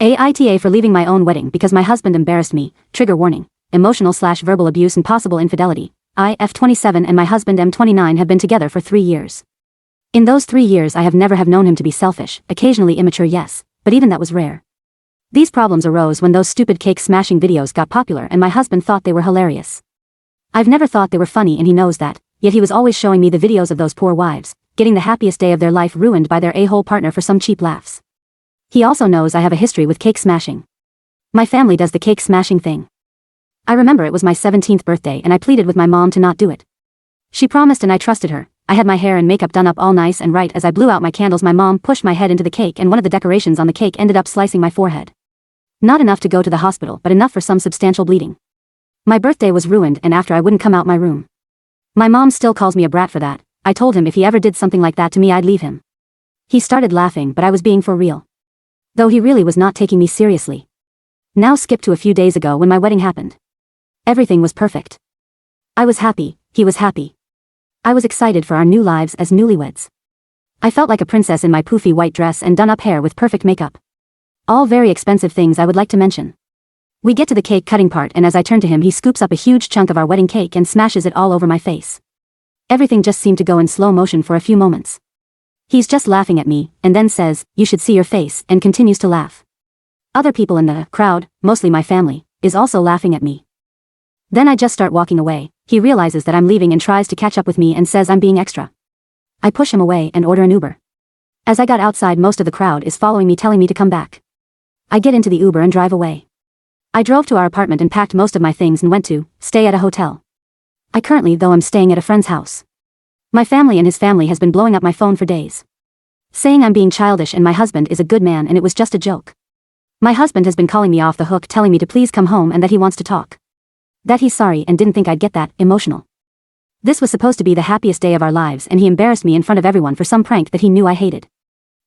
AITA for leaving my own wedding because my husband embarrassed me. Trigger warning. Emotional/verbal abuse and possible infidelity. I, F27 and my husband M29 have been together for 3 years. In those 3 years I have never known him to be selfish, occasionally immature yes, but even that was rare. These problems arose when those stupid cake smashing videos got popular and my husband thought they were hilarious. I've never thought they were funny and he knows that, yet he was always showing me the videos of those poor wives, getting the happiest day of their life ruined by their a-hole partner for some cheap laughs. He also knows I have a history with cake smashing. My family does the cake smashing thing. I remember it was my 17th birthday and I pleaded with my mom to not do it. She promised and I trusted her. I had my hair and makeup done up all nice and right as I blew out my candles. My mom pushed my head into the cake and one of the decorations on the cake ended up slicing my forehead. Not enough to go to the hospital but enough for some substantial bleeding. My birthday was ruined and after I wouldn't come out my room. My mom still calls me a brat for that. I told him if he ever did something like that to me I'd leave him. He started laughing but I was being for real. Though he really was not taking me seriously. Now skip to a few days ago when my wedding happened. Everything was perfect. I was happy, he was happy. I was excited for our new lives as newlyweds. I felt like a princess in my poofy white dress and done-up hair with perfect makeup. All very expensive things I would like to mention. We get to the cake cutting part and as I turn to him he scoops up a huge chunk of our wedding cake and smashes it all over my face. Everything just seemed to go in slow motion for a few moments. He's just laughing at me, and then says, "You should see your face," and continues to laugh. Other people in the crowd, mostly my family, is also laughing at me. Then I just start walking away. He realizes that I'm leaving and tries to catch up with me and says I'm being extra. I push him away and order an Uber. As I got outside most of the crowd is following me telling me to come back. I get into the Uber and drive away. I drove to our apartment and packed most of my things and went to stay at a hotel. I currently though I'm staying at a friend's house. My family and his family has been blowing up my phone for days. Saying I'm being childish and my husband is a good man and it was just a joke. My husband has been calling me off the hook telling me to please come home and that he wants to talk. That he's sorry and didn't think I'd get that emotional. This was supposed to be the happiest day of our lives and he embarrassed me in front of everyone for some prank that he knew I hated.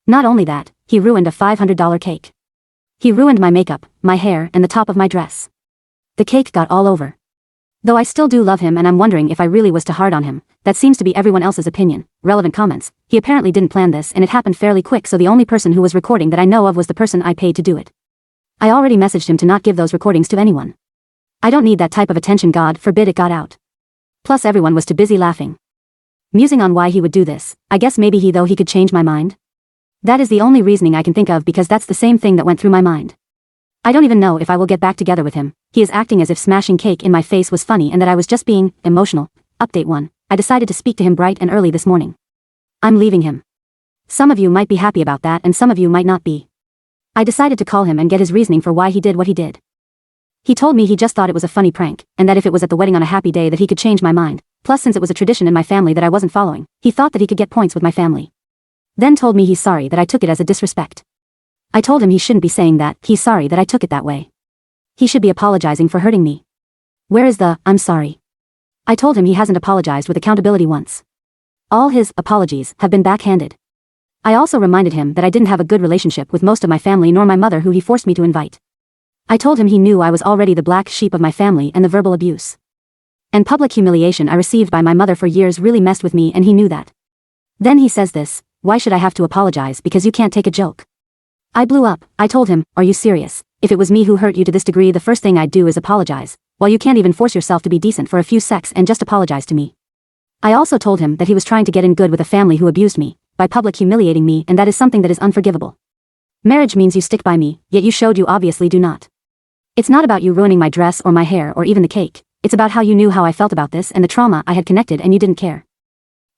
Not only that, he ruined a $500 cake. He ruined my makeup, my hair and the top of my dress. The cake got all over. Though I still do love him and I'm wondering if I really was too hard on him, that seems to be everyone else's opinion. Relevant comments. He apparently didn't plan this and it happened fairly quick so the only person who was recording that I know of was the person I paid to do it. I already messaged him to not give those recordings to anyone. I don't need that type of attention, God forbid it got out. Plus everyone was too busy laughing. Musing on why he would do this, I guess maybe he could change my mind. That is the only reasoning I can think of because that's the same thing that went through my mind. I don't even know if I will get back together with him. He is acting as if smashing cake in my face was funny and that I was just being emotional. Update 1. I decided to speak to him bright and early this morning. I'm leaving him. Some of you might be happy about that and some of you might not be. I decided to call him and get his reasoning for why he did what he did. He told me he just thought it was a funny prank, and that if it was at the wedding on a happy day that he could change my mind. Plus since it was a tradition in my family that I wasn't following, he thought that he could get points with my family. Then told me he's sorry that I took it as a disrespect. I told him he shouldn't be saying that, he's sorry that I took it that way. He should be apologizing for hurting me. Where is the, I'm sorry? I told him he hasn't apologized with accountability once. All his apologies have been backhanded. I also reminded him that I didn't have a good relationship with most of my family nor my mother who he forced me to invite. I told him he knew I was already the black sheep of my family and the verbal abuse and public humiliation I received by my mother for years really messed with me and he knew that. Then he says this, why should I have to apologize because you can't take a joke? I blew up. I told him, are you serious? If it was me who hurt you to this degree the first thing I'd do is apologize. Well, you can't even force yourself to be decent for a few secs and just apologize to me. I also told him that he was trying to get in good with a family who abused me by public humiliating me and that is something that is unforgivable. Marriage means you stick by me, yet you showed you obviously do not. It's not about you ruining my dress or my hair or even the cake. It's about how you knew how I felt about this and the trauma I had connected and you didn't care.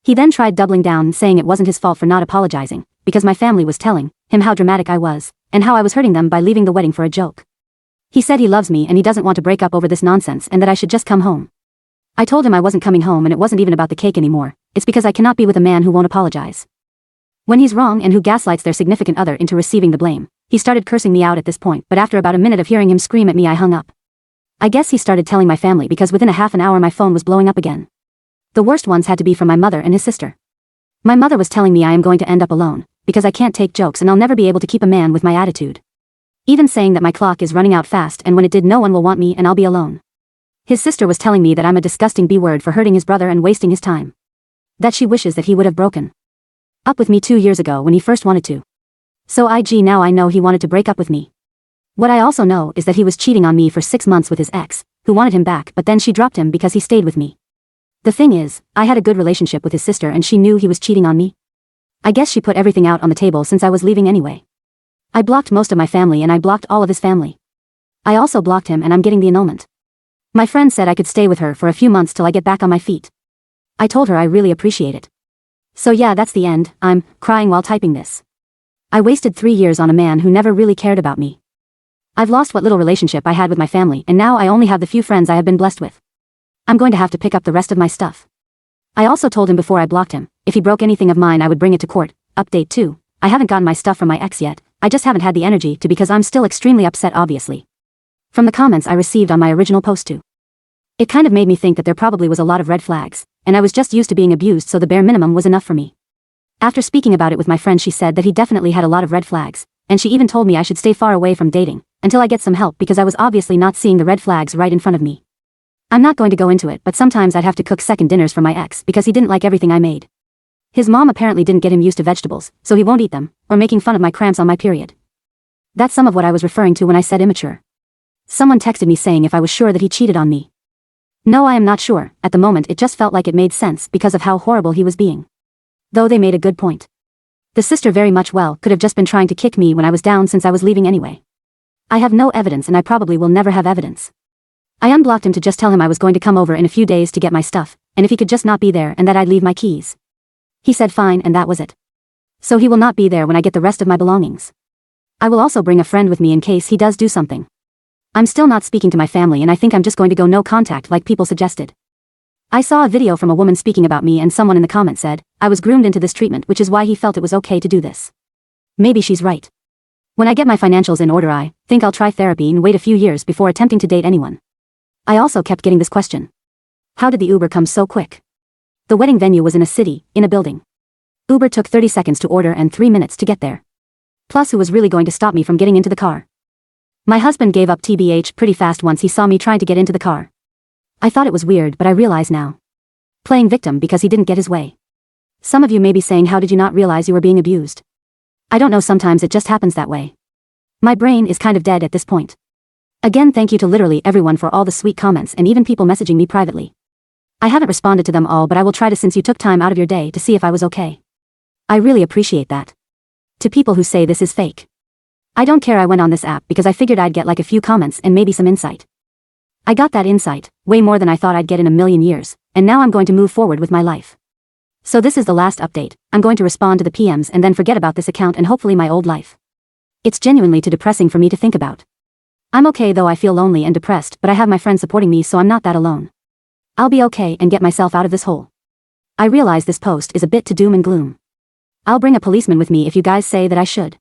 He then tried doubling down saying it wasn't his fault for not apologizing, because my family was telling him how dramatic I was, and how I was hurting them by leaving the wedding for a joke. He said he loves me and he doesn't want to break up over this nonsense and that I should just come home. I told him I wasn't coming home and it wasn't even about the cake anymore, it's because I cannot be with a man who won't apologize. When he's wrong and who gaslights their significant other into receiving the blame. He started cursing me out at this point, but after about a minute of hearing him scream at me I hung up. I guess he started telling my family because within a half an hour my phone was blowing up again. The worst ones had to be from my mother and his sister. My mother was telling me I am going to end up alone, because I can't take jokes and I'll never be able to keep a man with my attitude. Even saying that my clock is running out fast and when it did no one will want me and I'll be alone. His sister was telling me that I'm a disgusting B-word for hurting his brother and wasting his time. That she wishes that he would have broken up with me 2 years ago when he first wanted to. So now I know he wanted to break up with me. What I also know is that he was cheating on me for 6 months with his ex, who wanted him back but then she dropped him because he stayed with me. The thing is, I had a good relationship with his sister and she knew he was cheating on me. I guess she put everything out on the table since I was leaving anyway. I blocked most of my family and I blocked all of his family. I also blocked him and I'm getting the annulment. My friend said I could stay with her for a few months till I get back on my feet. I told her I really appreciate it. So yeah, that's the end. I'm crying while typing this. I wasted 3 years on a man who never really cared about me. I've lost what little relationship I had with my family and now I only have the few friends I have been blessed with. I'm going to have to pick up the rest of my stuff. I also told him before I blocked him, if he broke anything of mine I would bring it to court. Update 2. I haven't gotten my stuff from my ex yet, I just haven't had the energy to because I'm still extremely upset obviously. From the comments I received on my original post too. It kind of made me think that there probably was a lot of red flags, and I was just used to being abused so the bare minimum was enough for me. After speaking about it with my friend she said that he definitely had a lot of red flags, and she even told me I should stay far away from dating, until I get some help because I was obviously not seeing the red flags right in front of me. I'm not going to go into it but sometimes I'd have to cook second dinners for my ex because he didn't like everything I made. His mom apparently didn't get him used to vegetables, so he won't eat them, or making fun of my cramps on my period. That's some of what I was referring to when I said immature. Someone texted me saying if I was sure that he cheated on me. No, I am not sure. At the moment it just felt like it made sense because of how horrible he was being. Though they made a good point. The sister very much well could have just been trying to kick me when I was down since I was leaving anyway. I have no evidence and I probably will never have evidence. I unblocked him to just tell him I was going to come over in a few days to get my stuff, and if he could just not be there and that I'd leave my keys. He said fine and that was it. So he will not be there when I get the rest of my belongings. I will also bring a friend with me in case he does do something. I'm still not speaking to my family and I think I'm just going to go no contact like people suggested. I saw a video from a woman speaking about me and someone in the comments said, I was groomed into this treatment which is why he felt it was okay to do this. Maybe she's right. When I get my financials in order I think I'll try therapy and wait a few years before attempting to date anyone. I also kept getting this question. How did the Uber come so quick? The wedding venue was in a city, in a building. Uber took 30 seconds to order and 3 minutes to get there. Plus who was really going to stop me from getting into the car? My husband gave up TBH pretty fast once he saw me trying to get into the car. I thought it was weird but I realize now. Playing victim because he didn't get his way. Some of you may be saying how did you not realize you were being abused? I don't know, sometimes it just happens that way. My brain is kind of dead at this point. Again, thank you to literally everyone for all the sweet comments and even people messaging me privately. I haven't responded to them all but I will try to since you took time out of your day to see if I was okay. I really appreciate that. To people who say this is fake. I don't care, I went on this app because I figured I'd get like a few comments and maybe some insight. I got that insight, way more than I thought I'd get in a million years, and now I'm going to move forward with my life. So this is the last update, I'm going to respond to the PMs and then forget about this account and hopefully my old life. It's genuinely too depressing for me to think about. I'm okay though, I feel lonely and depressed but I have my friends supporting me so I'm not that alone. I'll be okay and get myself out of this hole. I realize this post is a bit too doom and gloom. I'll bring a policeman with me if you guys say that I should.